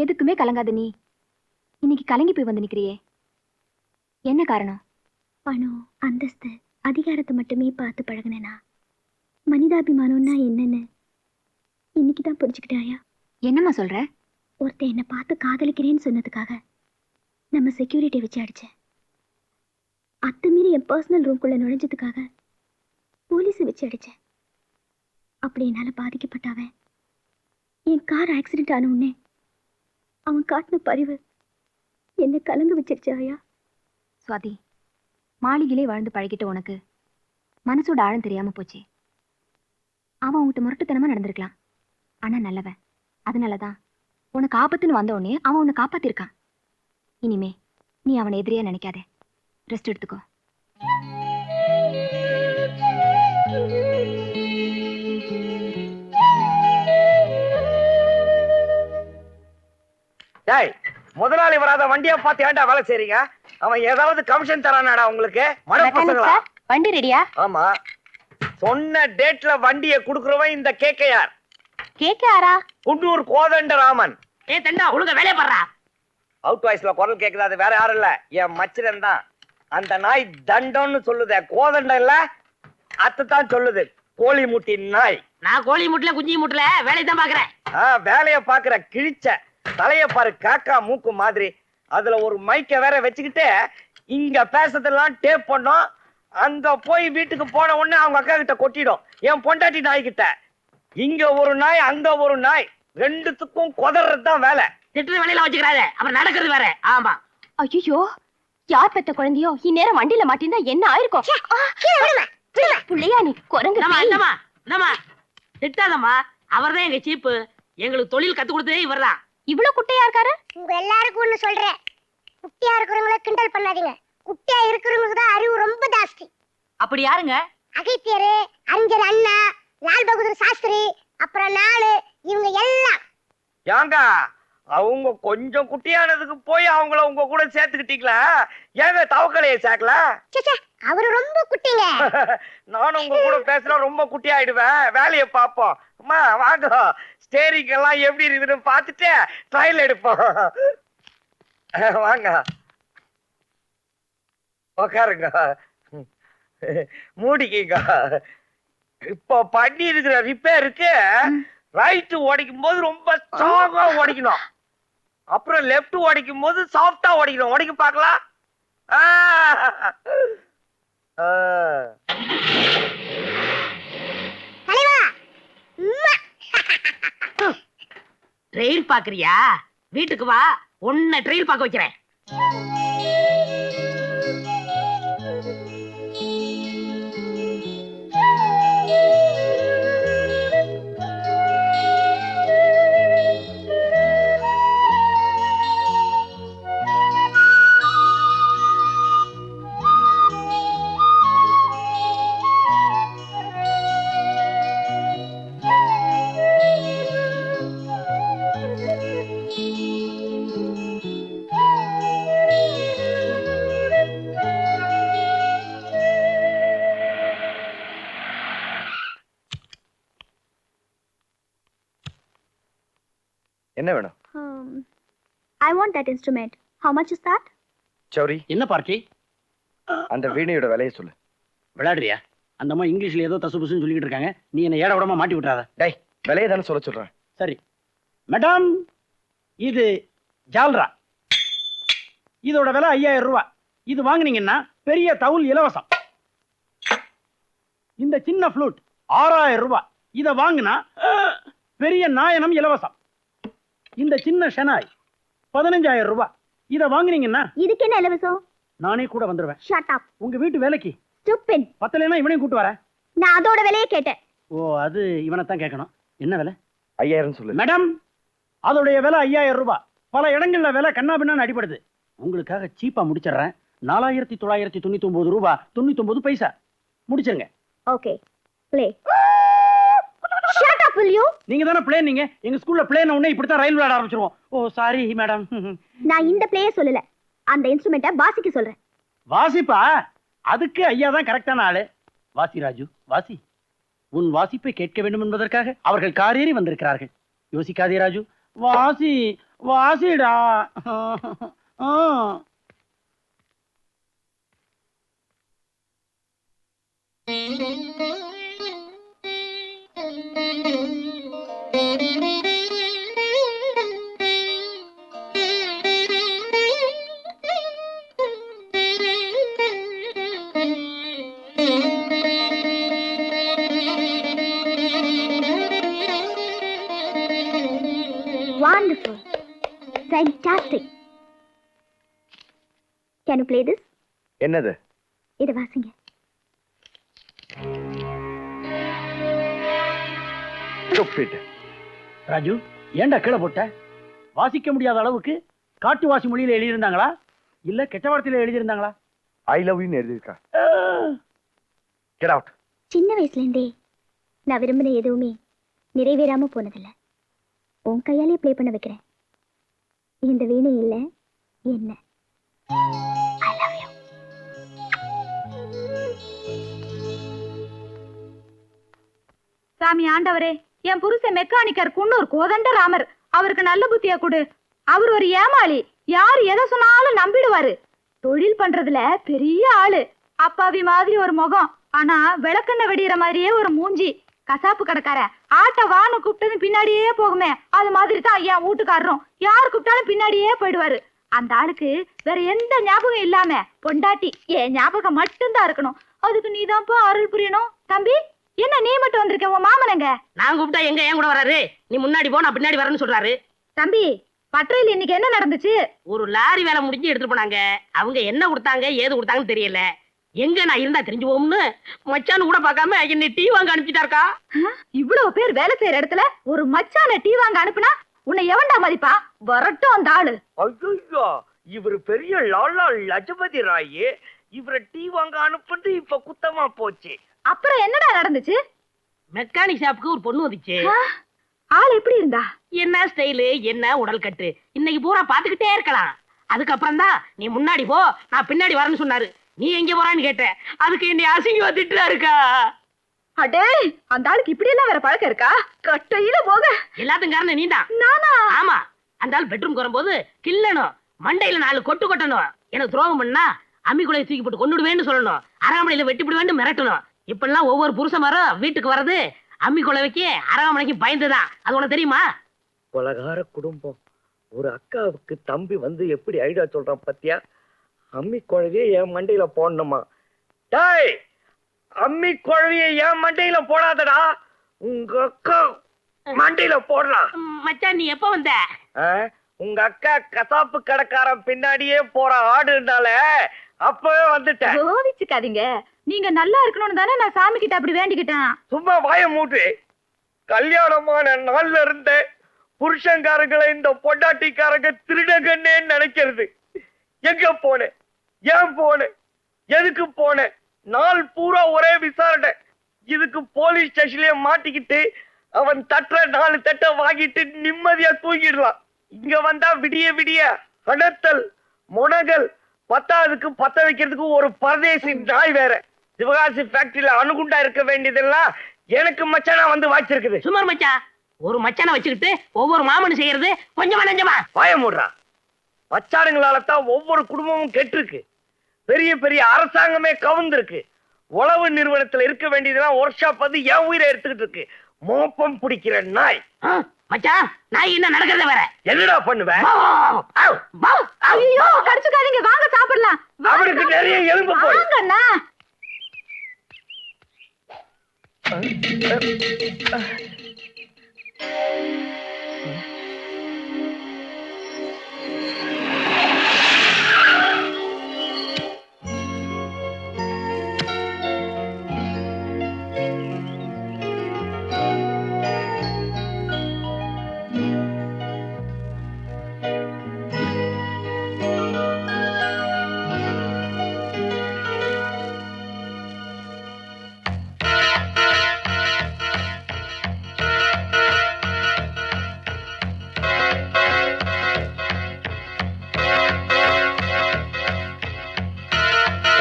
எதுக்குமே கலங்காத நீ இன்னைக்கு கலங்கி போய் வந்து நிக்கிறியே, என்ன காரணம்? பணம், அந்தஸ்து, அதிகாரத்தை மட்டுமே பார்த்து பழகினேனா மனிதாபிமானம்னா என்னன்னு இன்னைக்கு தான் புரிஞ்சுக்கிட்டாயா? என்னம்மா சொல்ற? ஒருத்தன் என்னை பார்த்து காதலிக்கிறேன்னு சொன்னதுக்காக நம்ம செக்யூரிட்டி வச்சு அடிச்சேன். அத்துமீறி என் பர்சனல் ரூம்குள்ள நுழைஞ்சதுக்காக போலீஸை வச்சு அடிச்சேன். அப்படி என்னால பாதிக்கப்பட்டவன் என் கார் ஆக்சிடென்ட் ஆன உடனே அவன் காட்டின பரிவு என்னை கலங்க வச்சிருச்சு ஆயா. சுவாதி, மாளிகையிலே வாழ்ந்து பழகிட்ட உனக்கு மனசோட ஆழம் தெரியாம போச்சு. அவன் உன்கிட்ட முரட்டுத்தனமா நடந்திருக்கலாம், ஆனா நல்லவன். அதனாலதான் உனக்கு ஆபத்துன்னு வந்த உடனே அவன் உன்னை காப்பாத்திருக்கான். இனிமே நீ அவனை எதிரியா நினைக்காத, ரெஸ்ட் எடுத்துக்கோ. டேய், முதலாளி வராத வண்டியா பார்த்து ஏன்டா வேலை செய்றீங்க? அவன் ஏதாவது கமிஷன் தரானாடா உங்களுக்கு? மனப்பசங்களா? வண்டி ரெடியா? ஆமா, சொன்ன டேட்ல வண்டியை குடுக்குறவன் இந்த கேக்கையார். கேக்காரா? குன்னூர் கோதண்டராமன். ஏ தண்டா, ஒழுங்கா வேலைய பாடுறா. அவுட் வாய்ஸ்ல குரல் கேக்குது, அது வேற யாரும் இல்ல, என் மச்சிரன் தான். அந்த நாய் தண்டம்னு சொல்லுதே, கோதண்டம் இல்ல, அத்தான் சொல்லுது, கோழி முட்டி நாய். நான் கோழி முட்டல குஞ்சி முட்டல வேலையை தான் பாக்குறேன். வேலைய பாக்குற கிழிச்ச தலைய பாரு, காக்கா மூக்கு மாதிரி. அதுல ஒரு மைக்க வேற வச்சுக்கிட்டு இங்க பேசுறதெல்லாம் டேப் பண்ணோம். அங்க போய் வீட்டுக்கு போன உடனே அவங்க அக்கா கிட்ட கொட்டிடும், என் பொண்டாட்டி நாய் கிட்ட. இங்க ஒரு நாய், அங்க ஒரு நாய், ரெண்டுத்துக்கும் கொதறதுதான் வேலை. திட்டுற வேலையில வச்சுக்கிறாரு, அப்புறம் நடக்கிறது வேற. ஆமா. ஐயோ, யார் பெத்த குழந்தையோ இந்நேரம் வண்டியில மாட்டிருந்தா என்ன ஆயிருக்கும்? புள்ளையா நீ குரங்கு. என்னமா திட்டாதம்மா, அவர்தான் எங்க சீப்பு. எங்களுக்கு தொழில் கத்து கொடுத்ததே இவர்தான். இவ்வளவு குட்டையா இருக்காரு? உங்க எல்லாருக்கும் ஒண்ணு சொல்றேன், குட்டியா இருக்கிறவங்கள கிண்டல் பண்ணாதீங்க. குட்டியா இருக்கிறவங்களுக்கு தான் அறிவு ரொம்ப ஜாஸ்தி. அப்படி யாருங்க? அகத்தியரு, அறிஞர் அண்ணா, லால் பகதூர் சாஸ்திரி, அப்புறம் நானு, இவங்க எல்லாம். ஏங்க, அவங்க கொஞ்சம் குட்டியானதுக்கு போய் அவங்கள உங்க கூட சேர்த்துக்கிட்டீங்களா? ஏங்க தவக்கலையை சேர்க்கல? அவரு ரொம்ப குட்டிங்க. நானும் உங்க கூட பேசுனா ரொம்ப குட்டி ஆயிடுவேன். வேலையை பார்ப்போம். அம்மா வாங்க, ஸ்டேரிங் எல்லாம் எப்படி இருக்குதுன்னு பார்த்துட்டு ட்ரையல் எடுப்போம். வாங்க உக்காருங்க, மூடிக்கிங்க. இப்போ பண்ணி இருக்கிற ரிப்பேருக்கு ரைட் ஓடிக்கும் போது ரொம்ப ஸ்ட்ராங்கா ஓடிக்கணும், அப்புறம் லெப்ட் ஓடிக்கும் போது சாஃப்டா ஓடிக்கணும். ஓடிக்க பார்க்கலாம். ட்ரெயில் பாக்குறியா? வீட்டுக்கு வா, உன்னை ட்ரெயில் பார்க்க வைக்கிறேன். என்ன வேணும்? I want that instrument. How much is that? சௌரி, என்ன பார்ட்டி? அந்த வீணையோட விலையை சொல்லு. விளையாடுறியா? அந்த அம்மா இங்கிலீஷ்ல ஏதோ தசு புசுன்னு சொல்லிட்டு இருக்காங்க, நீ என்ன ஏட விடமா மாட்டி விட்டுறாத. டேய், விலையை தானே சொல்ல சொல்றேன். சரி மேடம், இது ஜால்ரா, இதோட விலை 5000 ரூபாய். இது வாங்குனீங்கன்னா பெரிய தவுல் இலவசம். இந்த சின்ன ஃப்ளூட் 6000 ரூபாய். இத வாங்குனா பெரிய நாயனம் இலவசம். இந்த சின்ன ஷெனாய் 15000 ரூபாய். இத வாங்குனீங்கன்னா இதுக்கு என்ன இலவசம்? நானே கூட வந்துருவேன். Shut up. உங்க வீட்டு வேலைக்கு Stupid. பத்தலைன்னா இவனையும் கூட்டு வரேன். நான் அதோட விலையை கேட்டேன். ஓ, அது இவனைத்தான் கேட்கணும். என்ன விலை? 5000 சொல்லு. மேடம், அதோடைய விலை 5000 ரூபாய். பல இடங்கள்ல விலை கண்ணா பின்னான்னு அடிபடுது. உங்களுக்காக சீப்பா முடிச்சிடுறேன். 4999 ரூபாய் 99 பைசா முடிச்சிருங்க. Okay. Play. Shut up, will you? நீங்க தானே பிளேன். நீங்க எங்க ஸ்கூல்ல பிளேன் உடனே இப்படித்தான் ரயில் விளையாட ஆரம்பிச்சிருவோம். ஓ சாரி மேடம். நான் இந்த பிளேயே சொல்லல, அந்த இன்ஸ்ட்ருமெண்ட்டை வாசிக்க சொல்றேன். வாசிப்பா? அதுக்கு ஐயா தான் கரெக்டான ஆளு. வாசி ராஜு, வாசி. உன் வாசிப்பை கேட்க வேண்டும் என்பதற்காக அவர்கள் காரேறி வந்திருக்கிறார்கள். யோசிக்காதே ராஜு, வாசி வாசிடா. ஆ. Wonderful. Fantastic. Can you play this? என்னது? இத வாசிங்க. Stupid. ராஜு, ஏன்டா கீழே போட்ட? வாசிக்க முடியாத அளவுக்கு காட்டு வாசி மொழியில எழுதியிருந்தாங்களா இல்ல கெட்ட வார்த்தையில எழுதியிருந்தாங்களா? ஐ லவ் யூ எழுதிருக்கா. Get out. சின்ன வயசுல இருந்தே நான் விரும்பின எதுவுமே நிறைவேறாம போனதில்ல. உன் கையாலே ப்ளே பண்ண வைக்கிறேன். இந்த வீணை இல்ல என்ன. I love you. சாமி ஆண்டவரே, என் புருஷன் மெக்கானிக்கர் குன்னூர் கோதண்ட ராமர், அவருக்கு நல்ல புத்தியா கொடு. அவர் ஒரு ஏமாளி, யார் எதை சொன்னாலும் நம்பிடுவாரு. தொழில் பண்றதுல பெரிய ஆளு, அப்பாவி மாதிரி ஒரு முகம், ஆனா விளக்கெண்ண வெடிகிற மாதிரியே ஒரு மூஞ்சி. கசாப்பு கடைக்கார ஆட்ட வான்னு கூப்பிட்டது பின்னாடியே போகுமே, அது மாதிரி தான் என் வீட்டுக்காரரும், யார் கூப்பிட்டாலும் பின்னாடியே போயிடுவாரு. அந்த ஆளுக்கு வேற எந்த ஞாபகம் இல்லாம பொண்டாட்டி என் ஞாபகம் மட்டும்தான் இருக்கணும். அதுக்கு நீதான்ப்பா அருள் புரியணும். தம்பி, என்ன நீ மட்டும் வந்திருக்க? உன் மாமனங்க நான் கூப்பிட்டா எங்க ஏன் கூட வராரு? நீ முன்னாடி போ, நான் பின்னாடி வரேன்னு சொல்றாரு. தம்பி, பட்டறையில் இன்னைக்கு என்ன நடந்துச்சு? ஒரு லாரி வேலை முடிஞ்சு எடுத்துட்டு போனாங்க. அவங்க என்ன கொடுத்தாங்க ஏது கொடுத்தாங்கன்னு தெரியல. எங்க நான் இருந்தா தெரிஞ்சு போகும்னு மச்சான்னு கூட பார்க்காம என்னை டீ வாங்க அனுப்பிட்டாருக்கா. இவ்வளவு பேர் வேலை செய்யற இடத்துல ஒரு மச்சான டீ வாங்க அனுப்புனா உன்னை எவன்டா மதிப்பா? வரட்டும் அந்த ஆளு. ஐயோ, இவரு பெரிய லாலா லஜபதி ராயே, இவரை டீ வாங்க அனுப்புறது இப்ப குத்தமா போச்சு. அப்புறம் என்னடா நடந்துச்சு? மெக்கானிக் ஷாப்புக்கு ஒரு பொண்ணு வந்துச்சு. ஆள் எப்படி இருந்தா? என்ன ஸ்டைலு, என்ன உடல் கட்டு, இன்னைக்கு பூரா பாத்துக்கிட்டே இருக்கலாம். அதுக்கப்புறம் தான் நீ முன்னாடி போ, நான் பின்னாடி வரேன்னு சொன்னாரு. நீ எங்க போறான்னு கேட்ட, அதுக்கு என்னை அசிங்கமா திட்டுறாருக்கா. அடே, அந்த ஆளுக்கு இப்படி எல்லாம் வேற பழக்கம் இருக்கா? கட்டையில போக. எல்லாத்துக்கும் காரணம் நீதான். நானா? ஆமா, அந்த ஆள் பெட்ரூம் வரும்போது கிள்ளணும், மண்டையில 4 கொட்டு கொட்டணும். எனக்கு துரோகம் பண்ணா அம்மிக்குலையை தூக்கி போட்டு கொண்டுடுவேன்னு சொல்லணும், அராமனையில வெட்டிவிடுவேன்னு மிரட்டணும். இப்பெல்லாம் ஒவ்வொரு புருஷமாரும் வீட்டுக்கு வர்றது அம்மி குழவைக்கு அராமனைக்கு பயந்துதான். அது உனக்கு தெரியுமா? கொலகார குடும்பம். ஒரு அக்காவுக்கு தம்பி வந்து எப்படி ஐடியா சொல்றான் பத்தியா? அம்மி குழவிய என் மண்டையில போடணுமா? டாய், அம்மி குழவிய என் மண்டையில போடாதடா, உங்க அக்கா மண்டையில போடலாம். மச்சான், நீ எப்ப வந்த? உங்க அக்கா கசாப்பு கடைக்காரன் பின்னாடியே போற ஆடுனால அப்பவே வந்துட்டேன். கோவிச்சுக்காதீங்க, நீங்க நல்லா இருக்கணும்னு தானே நான் சாமி கிட்ட அப்படி வேண்டிக்கிட்டேன். சும்மா வாய மூட்டு. கல்யாணமான நாள்ல இருந்த புருஷன்காரங்களை இந்த பொண்டாட்டிக்காரங்க திருடங்கன்னே நினைக்கிறது. எங்க போனேன், ஏன் போனேன், எதுக்கு போனேன், நாள் பூரா ஒரே விசாரணை. இதுக்கு போலீஸ் ஸ்டேஷன்லயே மாட்டிக்கிட்டு அவன் தட்டுற 4 தட்டை வாங்கிட்டு நிம்மதியா தூங்கிடலாம். இங்க வந்தா விடிய விடிய அடத்தல் முனகல், பத்தாவதுக்கு பத்த வைக்கிறதுக்கு ஒரு பரதேசி நாய் வேற. சிவகாசி ஃபேக்டரியில அணுகுண்டா இருக்க வேண்டியதெல்லாம் எனக்கு மச்சானா வந்து வாய்ச்சிருக்குது. சுமார் மச்சான், ஒரு மச்சானை வச்சுக்கிட்டு ஒவ்வொரு மாமனும் செய்யறது கொஞ்சமா நெஞ்சமா? வாய மூடுறா. மச்சானுங்களால தான் ஒவ்வொரு குடும்பமும் கெட்டிருக்கு. பெரிய பெரிய அரசாங்கமே கவுந்திருக்கு. உளவு நிறுவனத்துல இருக்க வேண்டியதெல்லாம் ஒர்க் ஷாப் வந்து என் உயிரை எடுத்துக்கிட்டு இருக்கு. மோப்பம் பிடிக்கிற நாய். மச்சான், நாய் என்ன நடக்கிறத வேற. என்னடா பண்ணுவேன்? ஐயோ, கடிச்சுக்காதீங்க, வாங்க சாப்பிடலாம். அவனுக்கு நிறைய எலும்பு போடு. வாங்கண்ணா.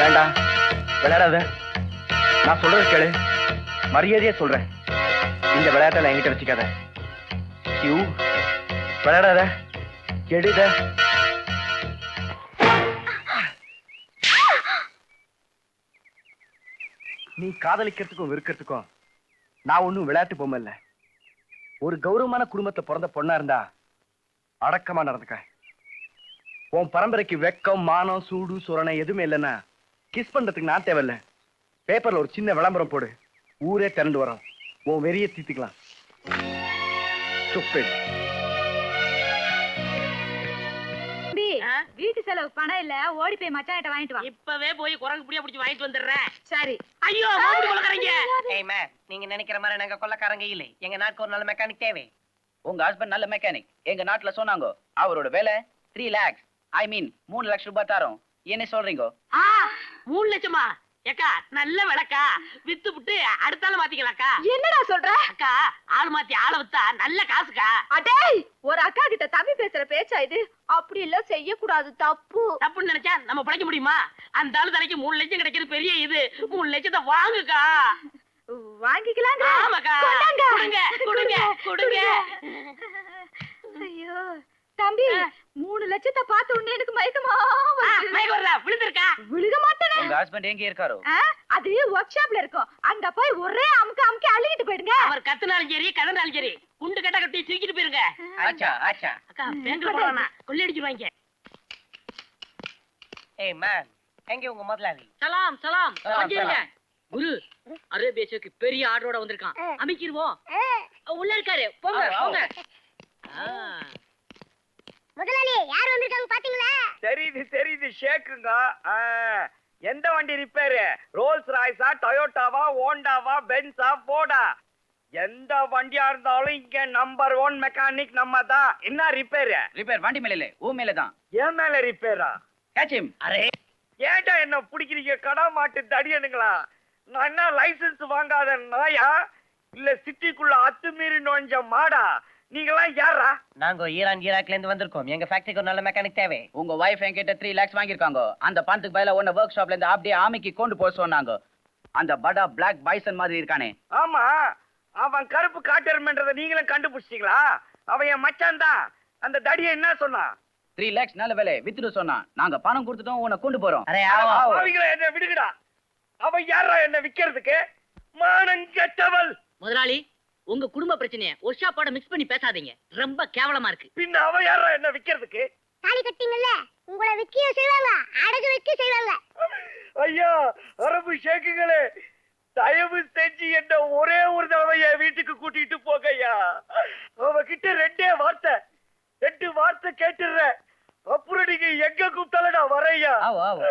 வேண்டாம், விளையாடாத. நான் சொல்றது கேளு, மரியாதையா சொல்றேன். இந்த விளையாட்டெல்லாம் என்கிட்ட வச்சுக்காத. விளையாடாத கெடுத. நீ காதலிக்கிறதுக்கும் வெறுக்கிறதுக்கும் நான் ஒன்னும் விளையாட்டு பொம்மை இல்ல. ஒரு கௌரவமான குடும்பத்துல பிறந்த பொண்ணா இருந்தா அடக்கமா நடந்துக்க. உன் பரம்பரைக்கு வெக்கம் மானம் சூடு சுரணை எதுவுமே இல்லைன்னா கிஸ் பண்றதுக்கு நான் தேவையில்ல. பேப்பர்ல ஒரு சின்ன விளம்பரம் போடு, ஊரே திரண்டு வரும். உன் வெறிய தீர்த்துக்கலாம். சுப்பேடு. வீட்டு செலவு பணம் இல்ல, ஓடி போய் மச்சான்கிட்ட வாங்கிட்டு வா. இப்பவே போய் குரங்கு புடிய பிடிச்சு வாங்கிட்டு வந்துடுறேன். சரி. ஐயோ மறுபடி கொள்ளக்காரங்க. ஏய் மேம், நீங்க நினைக்கிற மாதிரி நாங்க கொள்ளக்காரங்க இல்ல. எங்க நாட்டுக்கு ஒரு நல்ல மெக்கானிக் தேவை. உங்க ஹஸ்பண்ட் நல்ல மெக்கானிக் எங்க நாட்டுல சொன்னாங்க. அவரோட வேலை 3 lakhs, ஐ மீன் 3 லட்சம் ரூபாய் தரோம். என்ன சொல்றீங்க? 3 லட்சமா? ஏக்கா நல்ல விளக்கா, வித்து விட்டு அடுத்தால மாத்திக்கலாக்கா. என்னடா சொல்ற? அக்கா ஆள் மாத்தி ஆள வித்தா நல்ல காசுக்கா. அடேய், ஒரு அக்கா கிட்ட தம்பி பேசுற பேச்சா இது? அப்படி இல்ல, செய்ய கூடாது, தப்பு. தப்புன்னு நினைச்சா நம்ம பிழைக்க முடியுமா? அந்த ஆளு தலைக்கு 3 லட்சம் கிடைக்கிறது பெரிய இது. 3 லட்சத்தை வாங்குக்கா. வாங்கிக்கலாங்க. ஆமாக்கா. கொடுங்க கொடுங்க கொடுங்க. ஐயோ தம்பி, 3 லட்சத்தை பார்த்த உடனே எனக்கு மயக்கமா மயக்கம் வருதா? விழுந்திருக்கா? விழுக மாட்டேனே. உங்க ஹஸ்பண்ட் எங்க இருக்காரோ? அது ஒர்க் ஷாப்ல இருக்கும். அங்க போய் ஒரே அமுக்கு அமுக்கி அள்ளிட்டு போயிடுங்க. அவர் கத்துனாலும் சரி கதனாலும் சரி குண்டு கட்ட கட்டி தூக்கிட்டு போயிருங்க. ஆச்சா ஆச்சா. அக்கா பேங்க்ல போறானா கொள்ளையடிச்சிருவாங்க. ஏய் மேம், எங்க உங்க முதலாளி? சலாம் சலாம். சலாம், வந்துருங்க. சலாம். குரு அரேபியாக்கு பெரிய ஆர்டரோட வந்திருக்கான். அமைக்கிருவோம். உள்ள இருக்காரு. போங்க ஆ, ஆ. போங்க. முதலாளி யார் வந்திருக்காங்க பாத்தீங்களா? தெரியுது தெரியுது, ஷேக்குங்க. எந்த வண்டி ரிப்பேரு? ரோல்ஸ் ராய்ஸா, டொயோட்டாவா, ஹோண்டாவா, பென்ஸா, போர்டா? எந்த வண்டியா இருந்தாலும் இங்க நம்பர் 1 மெக்கானிக் நம்ம தான். என்ன ரிப்பேரு? ரிப்பேர் வண்டி மேல இல்ல, ஊ மேல தான். என் மேல ரிப்பேரா? Catch him. அரே ஏன்டா என்ன பிடிக்கிறீங்க? கடா மாட்டு தடியனுங்களா? நான் என்ன லைசென்ஸ் வாங்காத நாயா, இல்ல சிட்டிக்குள்ள அத்துமீறி நுழைஞ்ச மாடா? நீங்களாம் யாரா? நாங்க ஈரான் ஈராக்ல இருந்து வந்திருக்கோம். எங்க ஃபேக்டரிக்கு ஒரு நல்ல மெக்கானிக் தேவை. உங்க வைஃப் என்கிட்ட 3 lakhs வாங்கிருக்காங்க. அந்த பணத்துக்கு பதிலா ஒன்ன ஒர்க் ஷாப்ல இருந்து அப்படியே ஆமிக்கு கொண்டு போக சொன்னாங்க. அந்த படா பிளாக் பைசன் மாதிரி இருக்கானே. ஆமா, அவன் கருப்பு காட்டெருமைன்றத நீங்களும் கண்டுபிடிச்சிட்டீங்களா? அவன் என் மச்சான் தான். அந்த தடியை என்ன சொன்னான்? 3 lakhs நல்ல வேலை வித்துட்டு சொன்னா. நாங்க பணம் கொடுத்துட்டோம், உன்னை கொண்டு போறோம். அரே ஆவோ. பாவிகளா, என்ன விடுங்கடா. அவன் யாரா என்ன விக்கிறதுக்கு? மானங்கெட்டவள். முதலாளி, உங்க குடும்ப பிரச்சனைய ஒரு ஷாப்போட மிக்ஸ் பண்ணி பேசாதீங்க. ரொம்ப கேவலமா இருக்கு. பின்ன அவன் யாரா என்ன விக்கிறதுக்கு? தாலி கட்டிங்கல்ல, உங்களை விக்கிய செய்வாங்க, அடகு வைக்க செய்வாங்க. ஐயா, அரபு ஷேக்குகளே, தயவு செஞ்சு என்ன ஒரே ஒரு தடவை என் வீட்டுக்கு கூட்டிட்டு போகையா. அவகிட்ட 2 வார்த்தை கேட்டுறேன். அப்புறம் நீங்க எங்க கூப்பிட்டாலும் நான் வரையா. ஆவோ ஆவோ.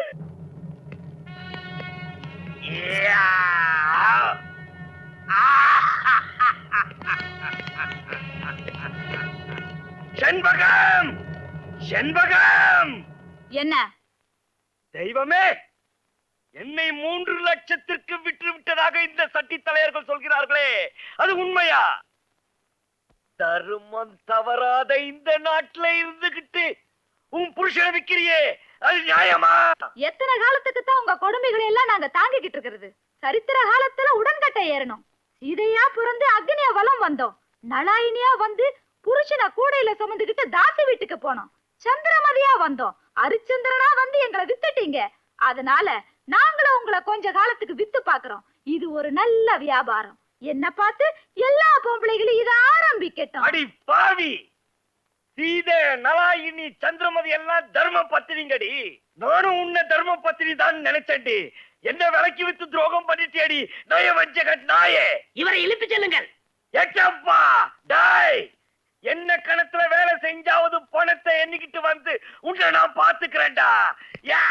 செண்பகம், செண்பகம். என்ன? தெய்வமே, என்னை 3 லட்சத்திற்கு விட்டு விட்டதாக இந்த சட்டி தலைவர்கள் சொல்கிறார்களே, அது உண்மையா? தர்மம் தவறாத இந்த நாட்டுல இருந்துகிட்டு உன் புருஷனை விக்கிறியே, அது நியாயமா? எத்தனை காலத்துக்கு தான் உங்க கொடுமைகளை எல்லாம் நாங்க தாங்கிக்கிட்டு இருக்கிறது? சரித்திர காலத்துல உடன்கட்டை ஏறணும். சீதையா பிறந்து அக்னியா வலம் வந்தோம். நலாயினியா வந்து புருஷனை கூடையில சுமந்துகிட்டு தாசி வீட்டுக்கு போனோம். சந்திரமதியா வந்தோம். அரிச்சந்திரனா வந்து எங்களை வித்துட்டீங்க. அதனால நாங்களும் உங்களை கொஞ்ச காலத்துக்கு வித்து பாக்குறோம். இது ஒரு நல்ல வியாபாரம். என்ன பார்த்து எல்லா பொம்பளைகளும் இத ஆரம்பிக்கட்டும். அடி பாவி, சீதை நலாயினி சந்திரமதி எல்லாம் தர்ம பத்தினிங்கடி. நானும் உன்னை தர்ம பத்தினி தான் நினைச்சேன்டி. என்ன விலைக்கு வித்து துரோகம் பண்ணிட்டேடி நய வஞ்சக நாயே. இவரை இழுத்து செல்லுங்கள். ஏச்சப்பா டாய், என்ன கணத்துல வேலை செஞ்சாவது பணத்தை எண்ணிக்கிட்டு வந்து உன்னை நான் பாத்துக்கிறேன்டா. யா